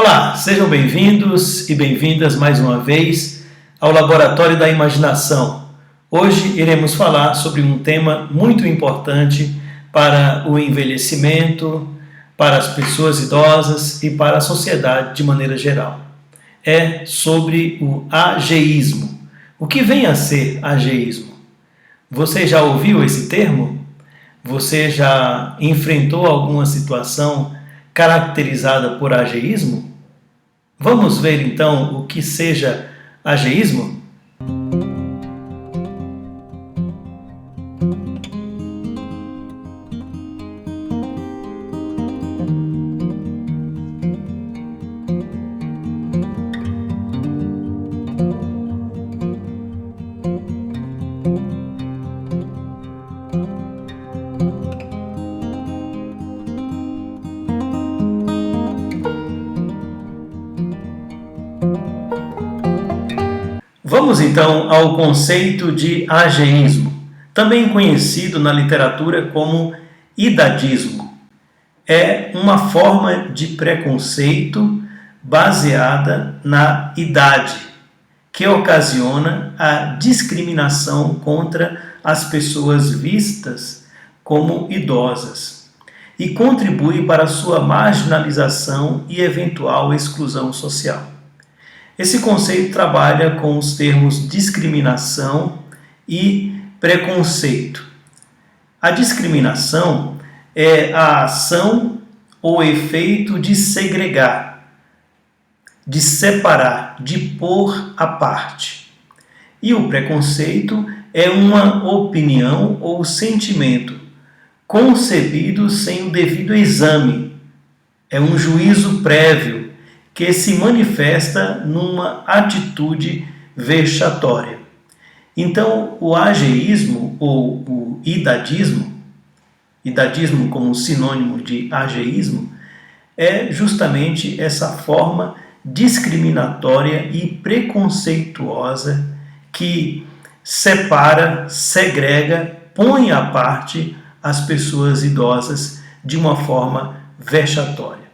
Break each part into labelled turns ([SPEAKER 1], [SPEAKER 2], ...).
[SPEAKER 1] Olá, sejam bem-vindos e bem-vindas mais uma vez ao Laboratório da Imaginação. Hoje iremos falar sobre um tema muito importante para o envelhecimento, para as pessoas idosas e para a sociedade de maneira geral. É sobre o ageísmo. O que vem a ser ageísmo? Você já ouviu esse termo? Você já enfrentou alguma situação caracterizada por ageísmo? Vamos ver então o que seja ageísmo? Vamos então ao conceito de ageísmo, também conhecido na literatura como idadismo. É uma forma de preconceito baseada na idade, que ocasiona a discriminação contra as pessoas vistas como idosas e contribui para sua marginalização e eventual exclusão social. Esse conceito trabalha com os termos discriminação e preconceito. A discriminação é a ação ou efeito de segregar, de separar, de pôr à parte. E o preconceito é uma opinião ou sentimento concebido sem o devido exame. É um juízo prévio que se manifesta numa atitude vexatória. Então, o ageísmo ou o idadismo como sinônimo de ageísmo, é justamente essa forma discriminatória e preconceituosa que separa, segrega, põe à parte as pessoas idosas de uma forma vexatória.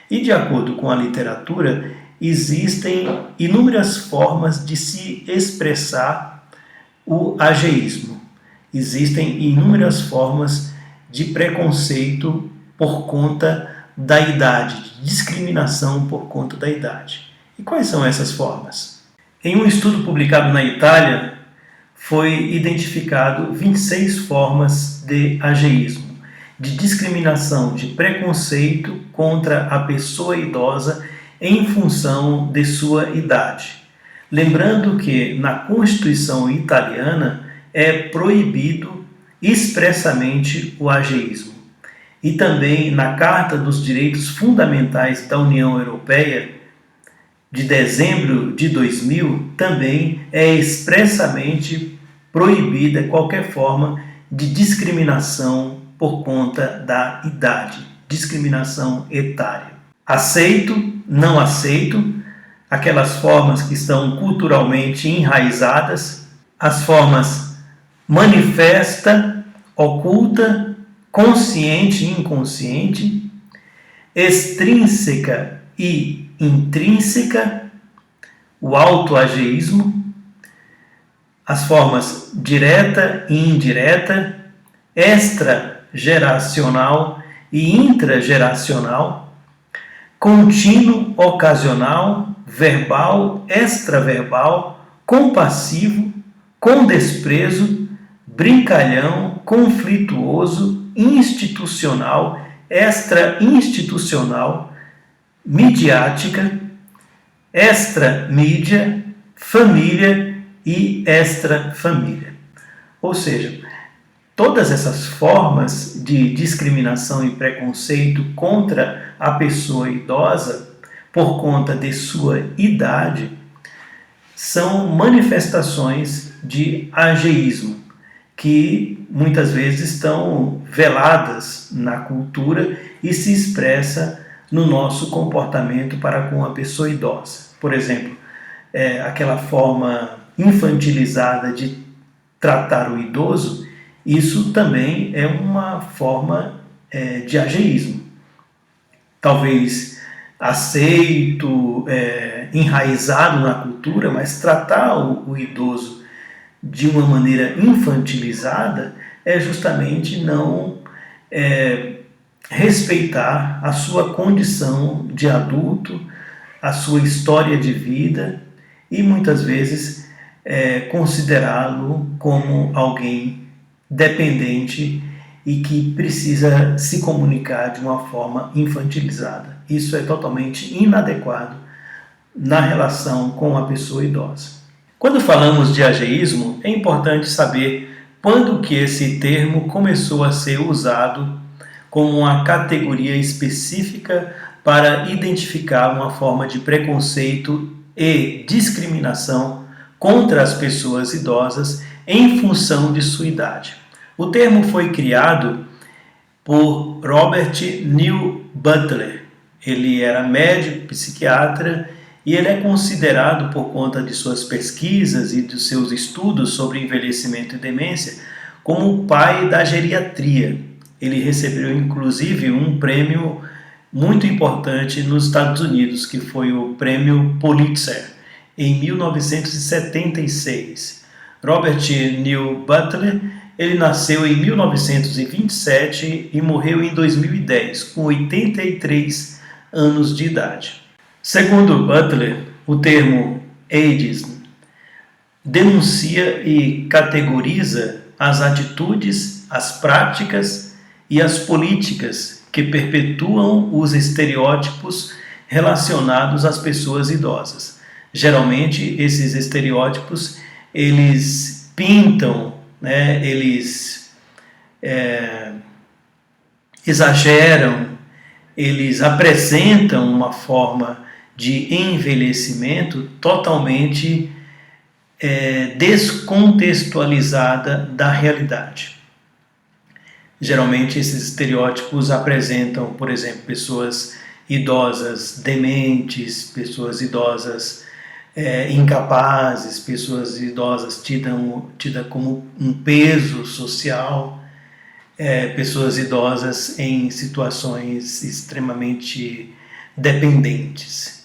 [SPEAKER 1] E de acordo com a literatura, existem inúmeras formas de se expressar o ageísmo. Existem inúmeras formas de preconceito por conta da idade, de discriminação por conta da idade. E quais são essas formas? Em um estudo publicado na Itália, foi identificado 26 formas de ageísmo, de discriminação, de preconceito contra a pessoa idosa em função de sua idade. Lembrando que na Constituição italiana é proibido expressamente o ageísmo. E também na Carta dos Direitos Fundamentais da União Europeia, de dezembro de 2000, também é expressamente proibida qualquer forma de discriminação por conta da idade, discriminação etária. Aceito, não aceito, aquelas formas que estão culturalmente enraizadas, as formas manifesta, oculta, consciente e inconsciente, extrínseca e intrínseca, o autoageísmo, as formas direta e indireta, extrageracional e intrageracional, contínuo, ocasional, verbal, extraverbal, compassivo, com desprezo, brincalhão, conflituoso, institucional, extra-institucional, midiática, extra-mídia, família e extra-família. Ou seja, todas essas formas de discriminação e preconceito contra a pessoa idosa por conta de sua idade são manifestações de ageísmo, que muitas vezes estão veladas na cultura e se expressa no nosso comportamento para com a pessoa idosa. Por exemplo, aquela forma infantilizada de tratar o idoso, isso também é uma forma de ageísmo. Talvez aceito, enraizado na cultura, mas tratar o idoso de uma maneira infantilizada é justamente não respeitar a sua condição de adulto, a sua história de vida e muitas vezes considerá-lo como alguém dependente e que precisa se comunicar de uma forma infantilizada. Isso é totalmente inadequado na relação com a pessoa idosa. Quando falamos de ageísmo, é importante saber quando que esse termo começou a ser usado como uma categoria específica para identificar uma forma de preconceito e discriminação contra as pessoas idosas em função de sua idade. O termo foi criado por Robert Neil Butler. Ele era médico, psiquiatra, e ele é considerado, por conta de suas pesquisas e dos seus estudos sobre envelhecimento e demência, como o pai da geriatria. Ele recebeu, inclusive, um prêmio muito importante nos Estados Unidos, que foi o Prêmio Pulitzer, em 1976. Robert Neil Butler, ele nasceu em 1927 e morreu em 2010, com 83 anos de idade. Segundo Butler, o termo ageism denuncia e categoriza as atitudes, as práticas e as políticas que perpetuam os estereótipos relacionados às pessoas idosas. Geralmente, esses estereótipos, eles pintam, eles exageram, eles apresentam uma forma de envelhecimento totalmente descontextualizada da realidade. Geralmente esses estereótipos apresentam, por exemplo, pessoas idosas dementes, pessoas idosas incapazes, pessoas idosas tidas como um peso social, pessoas idosas em situações extremamente dependentes.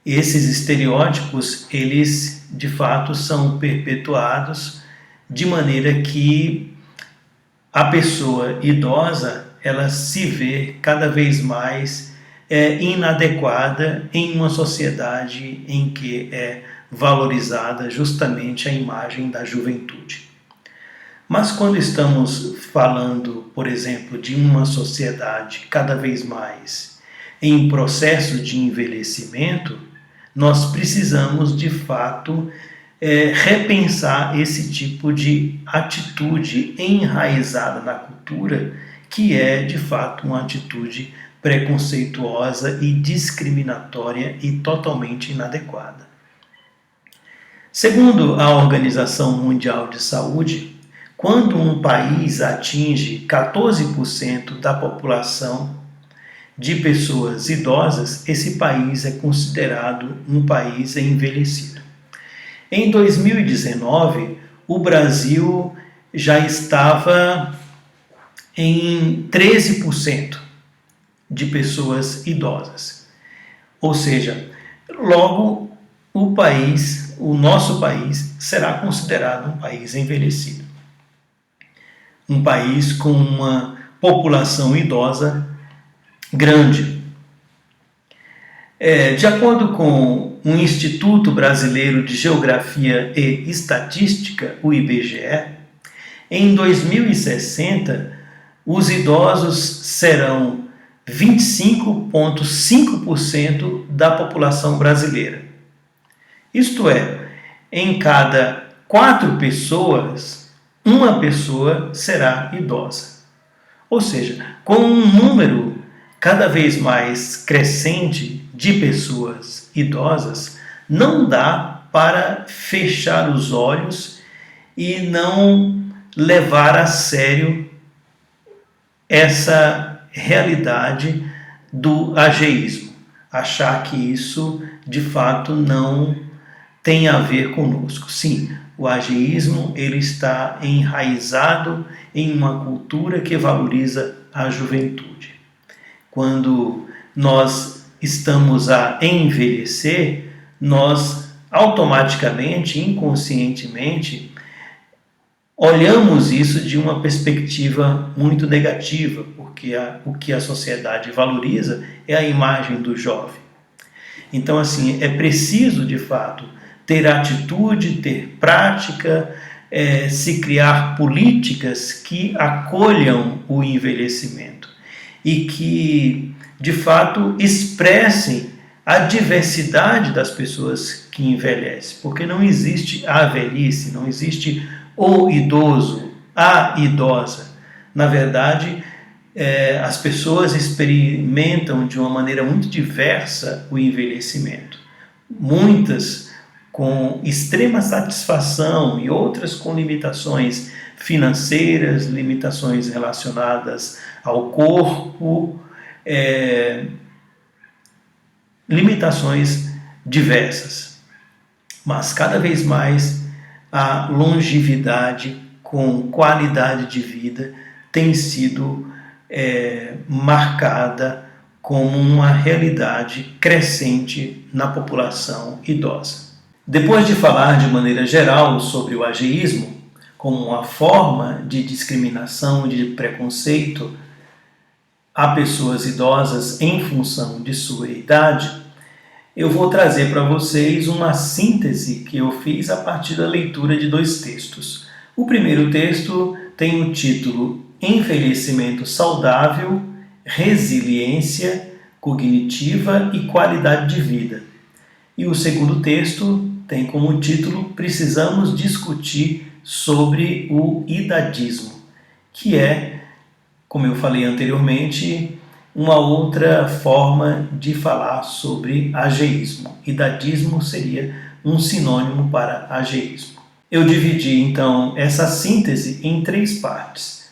[SPEAKER 1] Esses estereótipos, eles de fato são perpetuados de maneira que a pessoa idosa, ela se vê cada vez mais inadequada em uma sociedade em que é valorizada justamente a imagem da juventude. Mas quando estamos falando, por exemplo, de uma sociedade cada vez mais em processo de envelhecimento, nós precisamos de fato repensar esse tipo de atitude enraizada na cultura, que é de fato uma atitude preconceituosa e discriminatória e totalmente inadequada. Segundo a Organização Mundial de Saúde, quando um país atinge 14% da população de pessoas idosas, esse país é considerado um país envelhecido. Em 2019, o Brasil já estava em 13% de pessoas idosas. Ou seja, logo o nosso país será considerado um país envelhecido. Um país com uma população idosa grande. De acordo com o Instituto Brasileiro de Geografia e Estatística, o IBGE, em 2060, os idosos serão 25,5% da população brasileira. Isto é, em cada 4 pessoas, uma pessoa será idosa. Ou seja, com um número cada vez mais crescente de pessoas idosas, não dá para fechar os olhos e não levar a sério essa realidade do ageísmo, achar que isso de fato não tem a ver conosco. Sim, o ageísmo ele está enraizado em uma cultura que valoriza a juventude. Quando nós estamos a envelhecer, nós automaticamente, inconscientemente, olhamos isso de uma perspectiva muito negativa, porque o que a sociedade valoriza é a imagem do jovem. Então, assim, é preciso, de fato, ter atitude, ter prática, se criar políticas que acolham o envelhecimento e que, de fato, expressem a diversidade das pessoas que envelhecem, porque não existe a velhice, não existe o idoso, a idosa. Na verdade, as pessoas experimentam de uma maneira muito diversa o envelhecimento. Muitas com extrema satisfação e outras com limitações financeiras, limitações relacionadas ao corpo, limitações diversas. Mas cada vez mais a longevidade com qualidade de vida tem sido marcada como uma realidade crescente na população idosa. Depois de falar de maneira geral sobre o ageísmo como uma forma de discriminação e de preconceito a pessoas idosas em função de sua idade, eu vou trazer para vocês uma síntese que eu fiz a partir da leitura de 2 textos. O primeiro texto tem o título Envelhecimento Saudável, Resiliência Cognitiva e Qualidade de Vida. E o segundo texto tem como título Precisamos discutir sobre o idadismo, que é, como eu falei anteriormente, uma outra forma de falar sobre ageísmo. Idadismo seria um sinônimo para ageísmo. Eu dividi, então, essa síntese em 3 partes.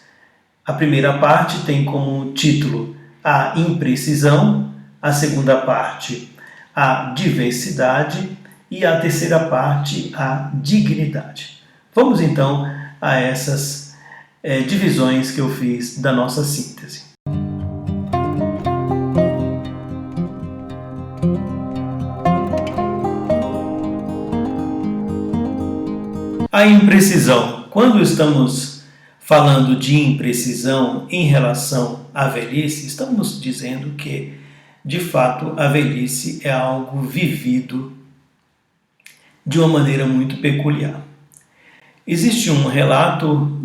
[SPEAKER 1] A primeira parte tem como título a imprecisão, a segunda parte a diversidade e a terceira parte a dignidade. Vamos, então, a essas divisões que eu fiz da nossa síntese. A imprecisão. Quando estamos falando de imprecisão em relação à velhice, estamos dizendo que, de fato, a velhice é algo vivido de uma maneira muito peculiar. Existe um relato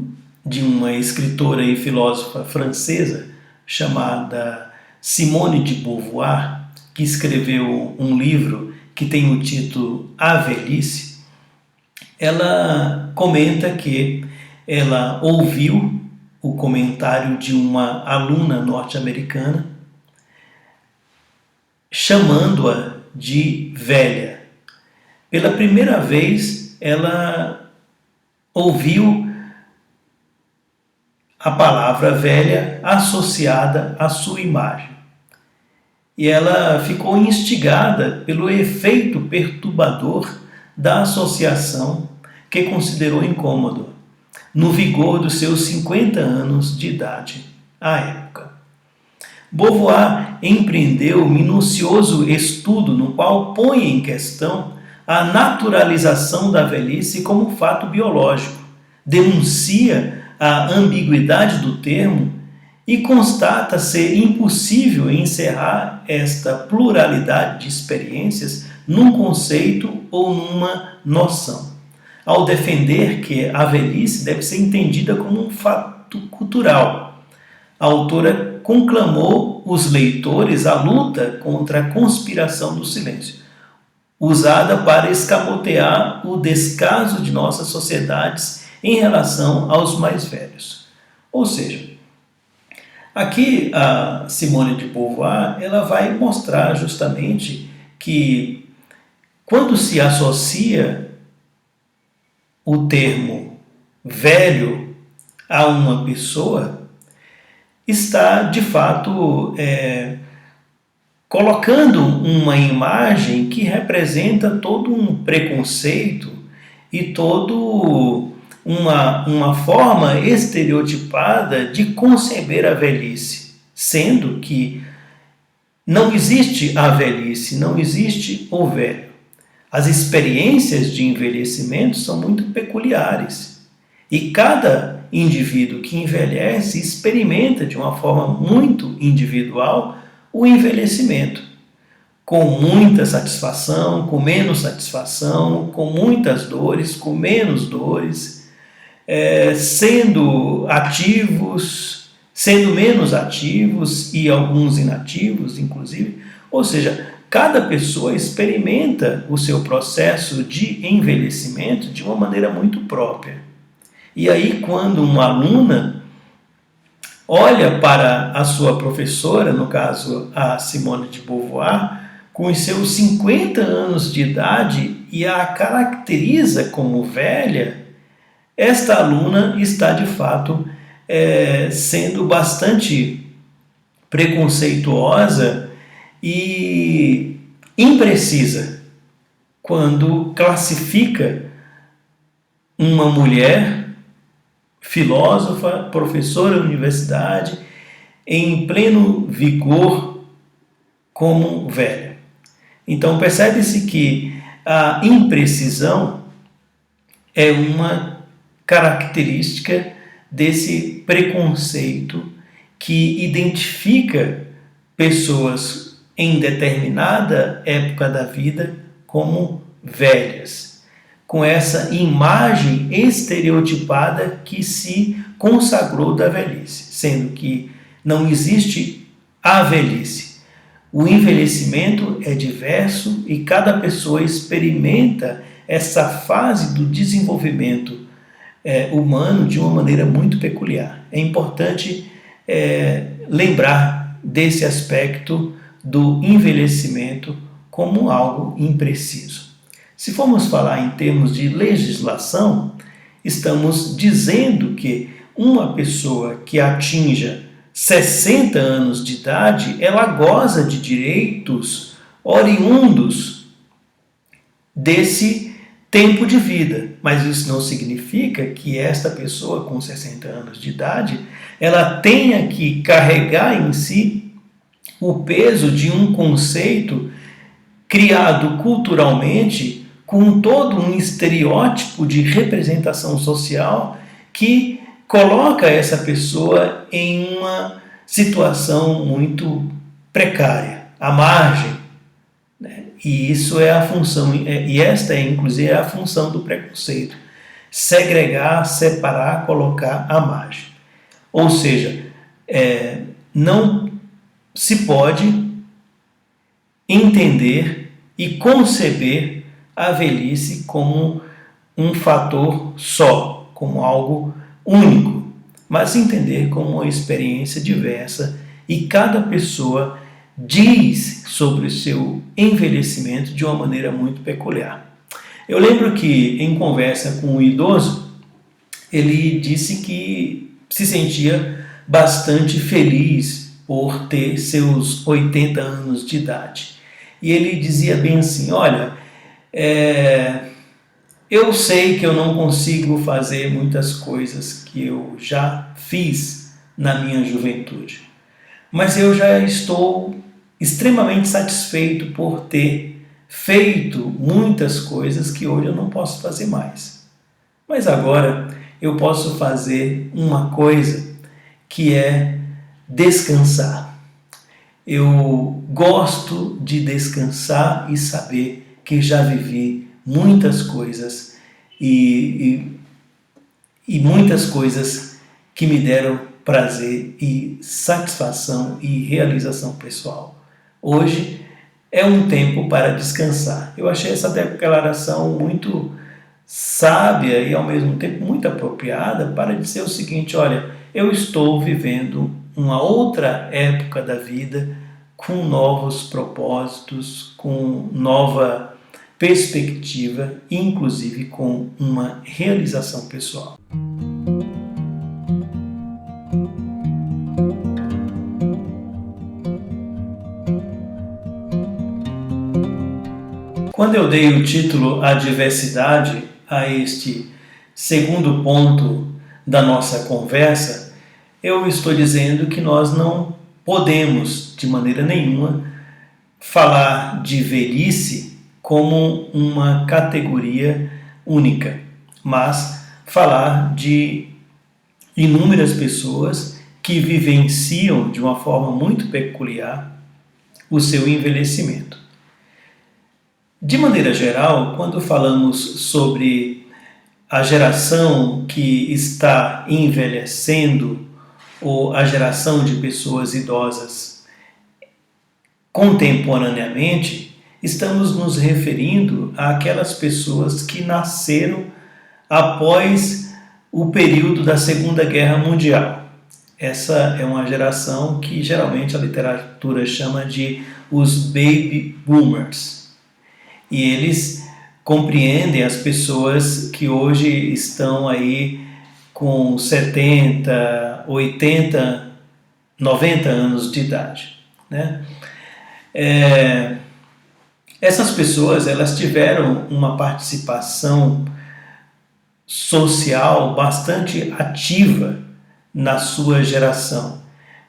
[SPEAKER 1] de uma escritora e filósofa francesa chamada Simone de Beauvoir, que escreveu um livro que tem o título A Velhice. Ela comenta que ela ouviu o comentário de uma aluna norte-americana chamando-a de velha. Pela primeira vez, ela ouviu a palavra velha associada à sua imagem. E ela ficou instigada pelo efeito perturbador da associação que considerou incômodo, no vigor dos seus 50 anos de idade à época. Beauvoir empreendeu um minucioso estudo no qual põe em questão a naturalização da velhice como fato biológico, denuncia a ambiguidade do termo e constata ser impossível encerrar esta pluralidade de experiências num conceito ou numa noção, ao defender que a velhice deve ser entendida como um fato cultural. A autora conclamou os leitores à luta contra a conspiração do silêncio, usada para escamotear o descaso de nossas sociedades em relação aos mais velhos. Ou seja, aqui a Simone de Beauvoir ela vai mostrar justamente que quando se associa o termo velho a uma pessoa, está de fato colocando uma imagem que representa todo um preconceito e todo uma forma estereotipada de conceber a velhice, sendo que Não existe a velhice, não existe o velho. As experiências de envelhecimento são muito peculiares. E cada indivíduo que envelhece experimenta de uma forma muito individual o envelhecimento. Com muita satisfação, com menos satisfação, com muitas dores, com menos dores, sendo ativos, sendo menos ativos e alguns inativos, inclusive. Ou seja, cada pessoa experimenta o seu processo de envelhecimento de uma maneira muito própria. E aí, quando uma aluna olha para a sua professora, no caso a Simone de Beauvoir, com os seus 50 anos de idade e a caracteriza como velha, esta aluna está de fato sendo bastante preconceituosa e imprecisa quando classifica uma mulher filósofa, professora da universidade, em pleno vigor, como velha. Então percebe-se que a imprecisão é uma característica desse preconceito que identifica pessoas em determinada época da vida como velhas, com essa imagem estereotipada que se consagrou da velhice, sendo que não existe a velhice. O envelhecimento é diverso e cada pessoa experimenta essa fase do desenvolvimento humano de uma maneira muito peculiar. É importante lembrar desse aspecto do envelhecimento como algo impreciso. Se formos falar em termos de legislação, estamos dizendo que uma pessoa que atinja 60 anos de idade, ela goza de direitos oriundos desse tempo de vida. Mas isso não significa que esta pessoa com 60 anos de idade, ela tenha que carregar em si o peso de um conceito criado culturalmente com todo um estereótipo de representação social que coloca essa pessoa em uma situação muito precária, à margem. E isso é a função, e esta é inclusive a função do preconceito: segregar, separar, colocar à margem. Ou seja, não se pode entender e conceber a velhice como um fator só, como algo único, mas entender como uma experiência diversa, e cada pessoa diz sobre o seu envelhecimento de uma maneira muito peculiar. Eu lembro que, em conversa com um idoso, ele disse que se sentia bastante feliz por ter seus 80 anos de idade. E ele dizia bem assim: olha, eu sei que eu não consigo fazer muitas coisas que eu já fiz na minha juventude, mas eu já estou extremamente satisfeito por ter feito muitas coisas que hoje eu não posso fazer mais. Mas agora eu posso fazer uma coisa que é descansar. Eu gosto de descansar e saber que já vivi muitas coisas e muitas coisas que me deram prazer e satisfação e realização pessoal. Hoje é um tempo para descansar. Eu achei essa declaração muito sábia e ao mesmo tempo muito apropriada para dizer o seguinte: olha, eu estou vivendo uma outra época da vida com novos propósitos, com nova perspectiva, inclusive com uma realização pessoal. Quando eu dei o título A Diversidade a este segundo ponto da nossa conversa, eu estou dizendo que nós não podemos, de maneira nenhuma, falar de velhice como uma categoria única, mas falar de inúmeras pessoas que vivenciam de uma forma muito peculiar o seu envelhecimento. De maneira geral, quando falamos sobre a geração que está envelhecendo ou a geração de pessoas idosas contemporaneamente, estamos nos referindo àquelas pessoas que nasceram após o período da Segunda Guerra Mundial. Essa é uma geração que geralmente a literatura chama de os Baby Boomers. E eles compreendem as pessoas que hoje estão aí com 70, 80, 90 anos de idade, né? Essas pessoas, elas tiveram uma participação social bastante ativa na sua geração.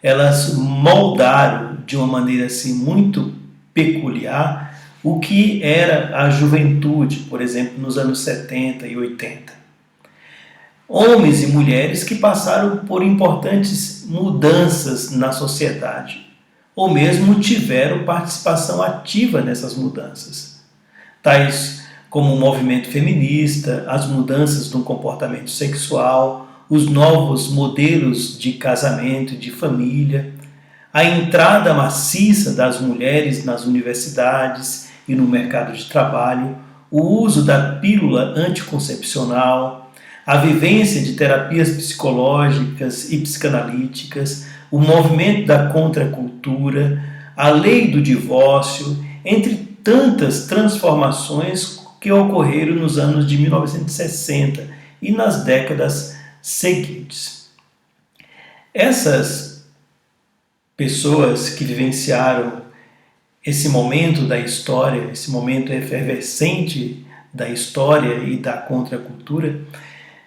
[SPEAKER 1] Elas moldaram de uma maneira assim muito peculiar o que era a juventude, por exemplo, nos anos 70 e 80. Homens e mulheres que passaram por importantes mudanças na sociedade, ou mesmo tiveram participação ativa nessas mudanças, tais como o movimento feminista, as mudanças no comportamento sexual, os novos modelos de casamento e de família, a entrada maciça das mulheres nas universidades e no mercado de trabalho, o uso da pílula anticoncepcional, a vivência de terapias psicológicas e psicanalíticas, o movimento da contracultura, a lei do divórcio, entre tantas transformações que ocorreram nos anos de 1960 e nas décadas seguintes. Essas pessoas que vivenciaram esse momento da história, esse momento efervescente da história e da contracultura,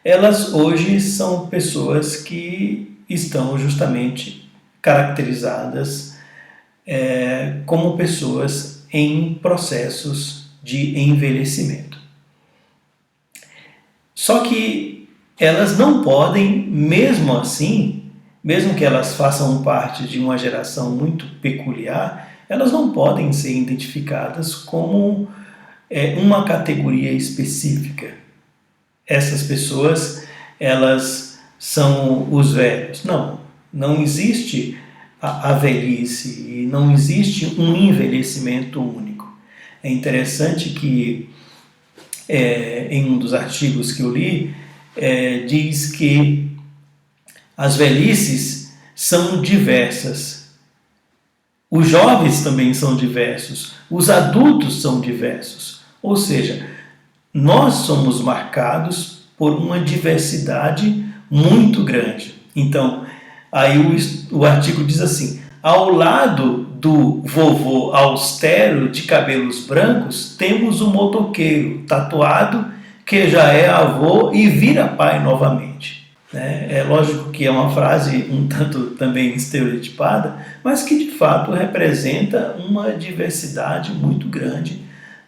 [SPEAKER 1] elas hoje são pessoas que estão justamente caracterizadas como pessoas em processos de envelhecimento. Só que elas não podem, mesmo assim, mesmo que elas façam parte de uma geração muito peculiar, elas não podem ser identificadas como uma categoria específica. Essas pessoas, elas são os velhos. Não existe a velhice e não existe um envelhecimento único. É interessante que em um dos artigos que eu li, diz que as velhices são diversas. Os jovens também são diversos, os adultos são diversos, ou seja, nós somos marcados por uma diversidade muito grande. Então, aí o artigo diz assim: ao lado do vovô austero de cabelos brancos, temos o motoqueiro tatuado que já é avô e vira pai novamente. É lógico que é uma frase um tanto também estereotipada, mas que de fato representa uma diversidade muito grande,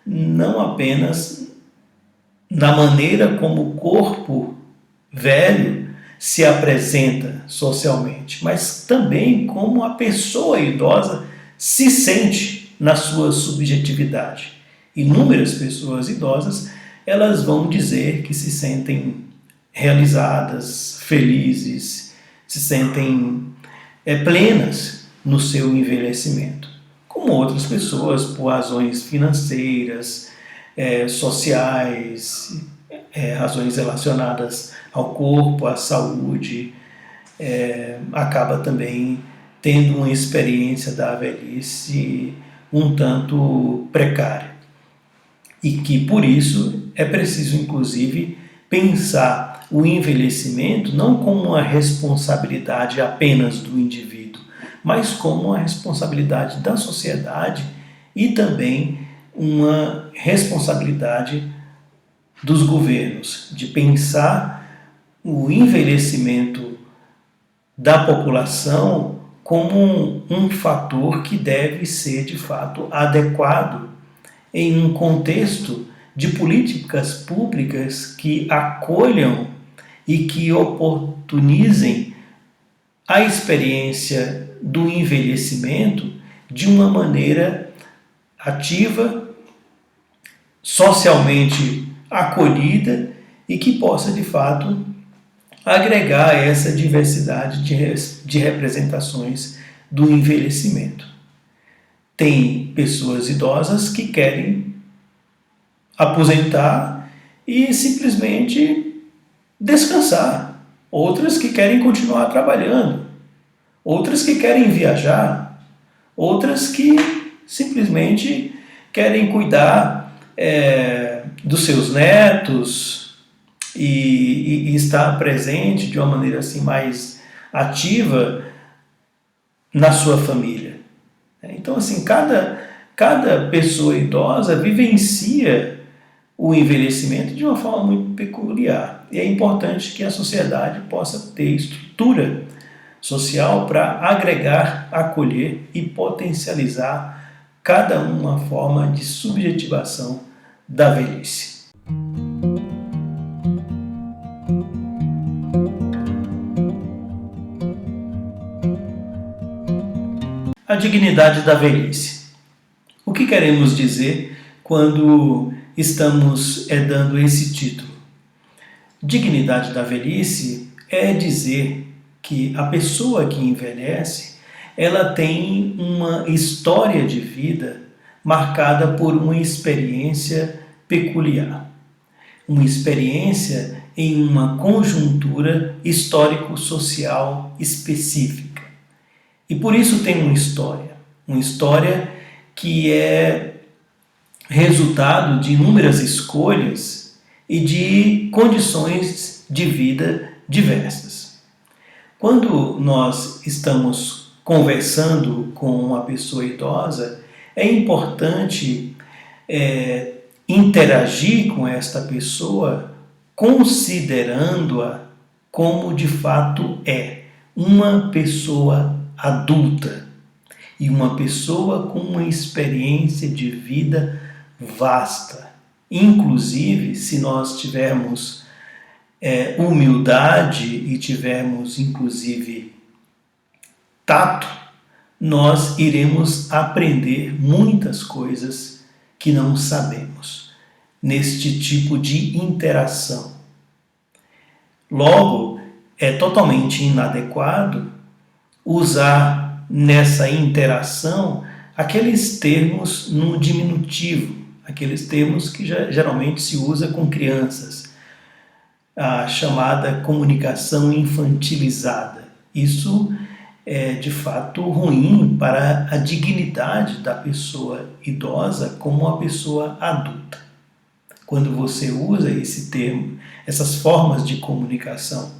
[SPEAKER 1] não apenas na maneira como o corpo velho se apresenta socialmente, mas também como a pessoa idosa se sente na sua subjetividade. Inúmeras pessoas idosas, elas vão dizer que se sentem realizadas, felizes, se sentem plenas no seu envelhecimento, como outras pessoas por razões financeiras, sociais, razões relacionadas ao corpo, à saúde, acaba também tendo uma experiência da velhice um tanto precária. E que, por isso, é preciso, inclusive, pensar o envelhecimento não como uma responsabilidade apenas do indivíduo, mas como uma responsabilidade da sociedade e também uma responsabilidade dos governos, de pensar o envelhecimento da população como um fator que deve ser de fato adequado em um contexto de políticas públicas que acolham e que oportunizem a experiência do envelhecimento de uma maneira ativa, socialmente acolhida e que possa de fato agregar essa diversidade de representações do envelhecimento. Tem pessoas idosas que querem aposentar e simplesmente descansar, outras que querem continuar trabalhando, outras que querem viajar, outras que simplesmente querem cuidar dos seus netos e estar presente de uma maneira assim mais ativa na sua família. Então, assim, cada pessoa idosa vivencia o envelhecimento de uma forma muito peculiar. E é importante que a sociedade possa ter estrutura social para agregar, acolher e potencializar cada uma forma de subjetivação da velhice. A dignidade da velhice. O que queremos dizer quando estamos dando esse título? Dignidade da velhice é dizer que a pessoa que envelhece, ela tem uma história de vida marcada por uma experiência peculiar. Uma experiência em uma conjuntura histórico-social específica. E por isso tem uma história que é resultado de inúmeras escolhas e de condições de vida diversas. Quando nós estamos conversando com uma pessoa idosa, é importante interagir com esta pessoa considerando-a como de fato é uma pessoa adulta e uma pessoa com uma experiência de vida vasta. Inclusive, se nós tivermos humildade e tivermos, inclusive, tato, nós iremos aprender muitas coisas que não sabemos neste tipo de interação. Logo, é totalmente inadequado usar nessa interação aqueles termos no diminutivo, aqueles termos que geralmente se usa com crianças, a chamada comunicação infantilizada. Isso é de fato ruim para a dignidade da pessoa idosa como uma pessoa adulta. Quando você usa esse termo, essas formas de comunicação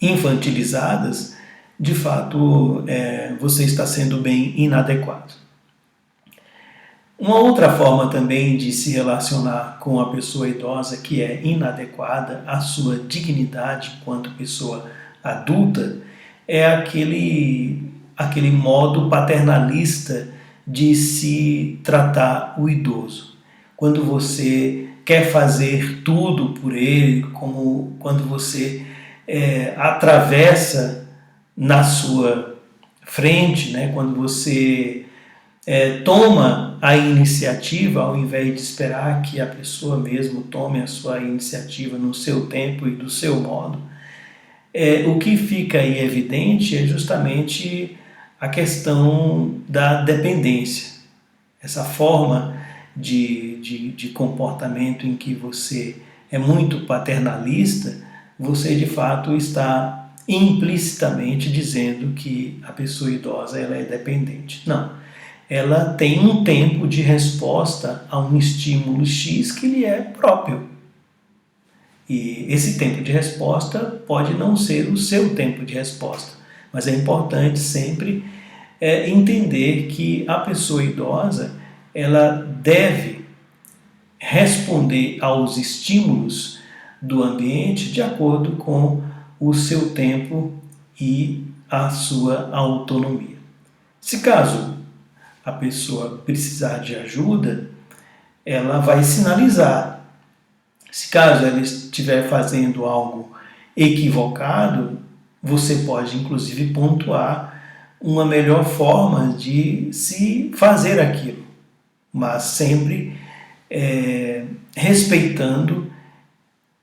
[SPEAKER 1] infantilizadas, de fato, você está sendo bem inadequado. Uma outra forma também de se relacionar com a pessoa idosa que é inadequada à sua dignidade enquanto pessoa adulta é aquele modo paternalista de se tratar o idoso. Quando você quer fazer tudo por ele, como quando você atravessa na sua frente, né? Quando você toma a iniciativa ao invés de esperar que a pessoa mesmo tome a sua iniciativa no seu tempo e do seu modo, o que fica aí evidente é justamente a questão da dependência. Essa forma de comportamento em que você é muito paternalista, você de fato está implicitamente dizendo que a pessoa idosa ela é dependente. Não, ela tem um tempo de resposta a um estímulo X que lhe é próprio. E esse tempo de resposta pode não ser o seu tempo de resposta, mas é importante sempre entender que a pessoa idosa ela deve responder aos estímulos do ambiente de acordo com o seu tempo e a sua autonomia. Se caso a pessoa precisar de ajuda, ela vai sinalizar. Se caso ela estiver fazendo algo equivocado, você pode inclusive pontuar uma melhor forma de se fazer aquilo, mas sempre respeitando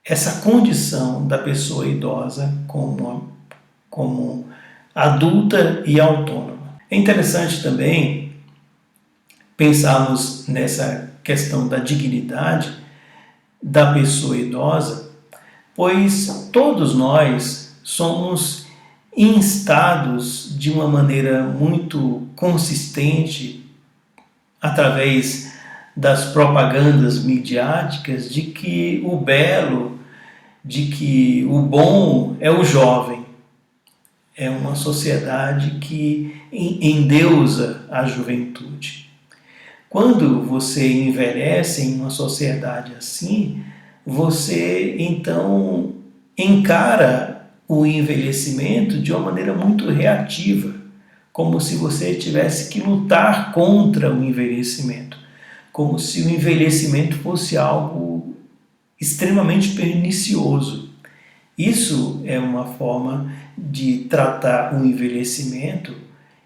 [SPEAKER 1] essa condição da pessoa idosa como adulta e autônoma. É interessante também pensarmos nessa questão da dignidade da pessoa idosa, pois todos nós somos instados de uma maneira muito consistente através das propagandas midiáticas de que o belo, de que o bom é o jovem. É uma sociedade que endeusa a juventude. Quando você envelhece em uma sociedade assim, você então encara o envelhecimento de uma maneira muito reativa, como se você tivesse que lutar contra o envelhecimento, como se o envelhecimento fosse algo extremamente pernicioso. Isso é uma forma de tratar o envelhecimento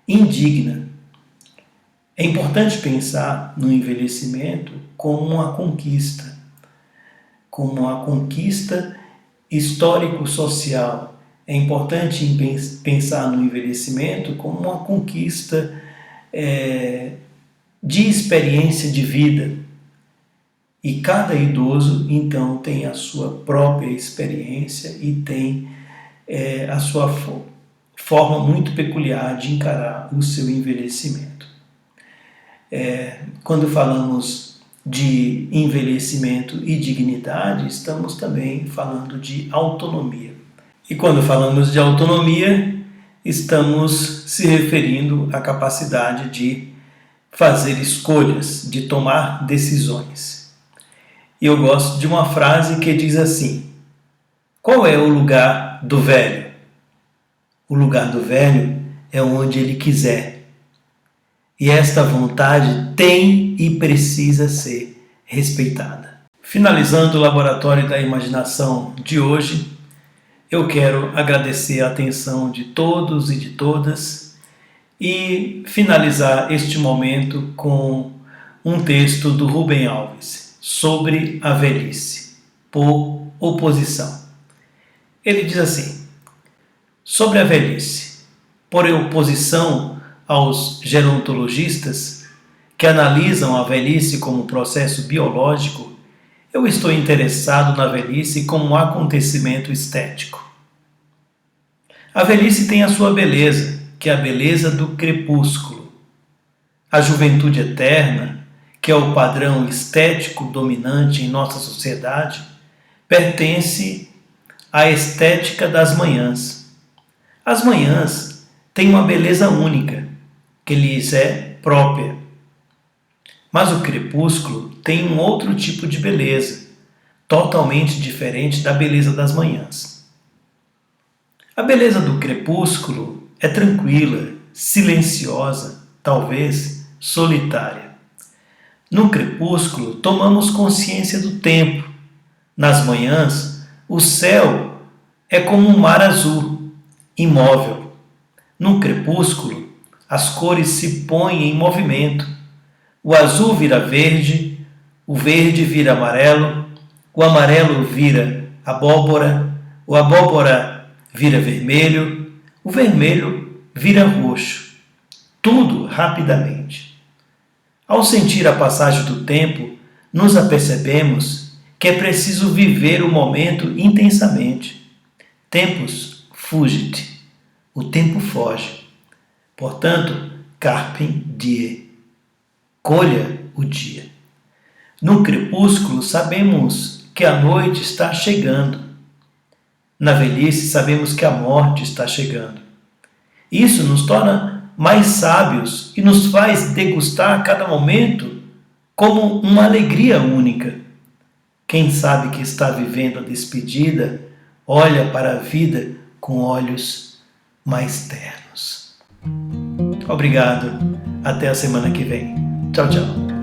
[SPEAKER 1] indigna. É importante pensar no envelhecimento como uma conquista histórico-social. É importante pensar no envelhecimento como uma conquista de experiência de vida. E cada idoso, então, tem a sua própria experiência e tem a sua forma muito peculiar de encarar o seu envelhecimento. Quando falamos de envelhecimento e dignidade, estamos também falando de autonomia. E quando falamos de autonomia, estamos se referindo à capacidade de fazer escolhas, de tomar decisões. E eu gosto de uma frase que diz assim: qual é o lugar do velho? O lugar do velho é onde ele quiser. E esta vontade tem e precisa ser respeitada. Finalizando o Laboratório da Imaginação de hoje, eu quero agradecer a atenção de todos e de todas e finalizar este momento com um texto do Rubem Alves sobre a velhice, por oposição. Ele diz assim: sobre a velhice, por oposição aos gerontologistas que analisam a velhice como processo biológico, eu estou interessado na velhice como um acontecimento estético. A velhice tem a sua beleza, que é a beleza do crepúsculo. A juventude eterna, que é o padrão estético dominante em nossa sociedade, pertence à estética das manhãs. As manhãs têm uma beleza única, que lhes é própria. Mas o crepúsculo tem um outro tipo de beleza, totalmente diferente da beleza das manhãs. A beleza do crepúsculo é tranquila, silenciosa, talvez solitária. No crepúsculo, tomamos consciência do tempo. Nas manhãs, o céu é como um mar azul, imóvel. No crepúsculo, as cores se põem em movimento. O azul vira verde, o verde vira amarelo, o amarelo vira abóbora, o abóbora vira vermelho, o vermelho vira roxo. Tudo rapidamente. Ao sentir a passagem do tempo, nos apercebemos que é preciso viver o momento intensamente. Tempus fugit. O tempo foge. Portanto, carpe diem. Colha o dia. No crepúsculo, sabemos que a noite está chegando. Na velhice, sabemos que a morte está chegando. Isso nos torna mais sábios e nos faz degustar cada momento como uma alegria única. Quem sabe que está vivendo a despedida, olha para a vida com olhos mais ternos. Obrigado. Até a semana que vem. Tchau, tchau.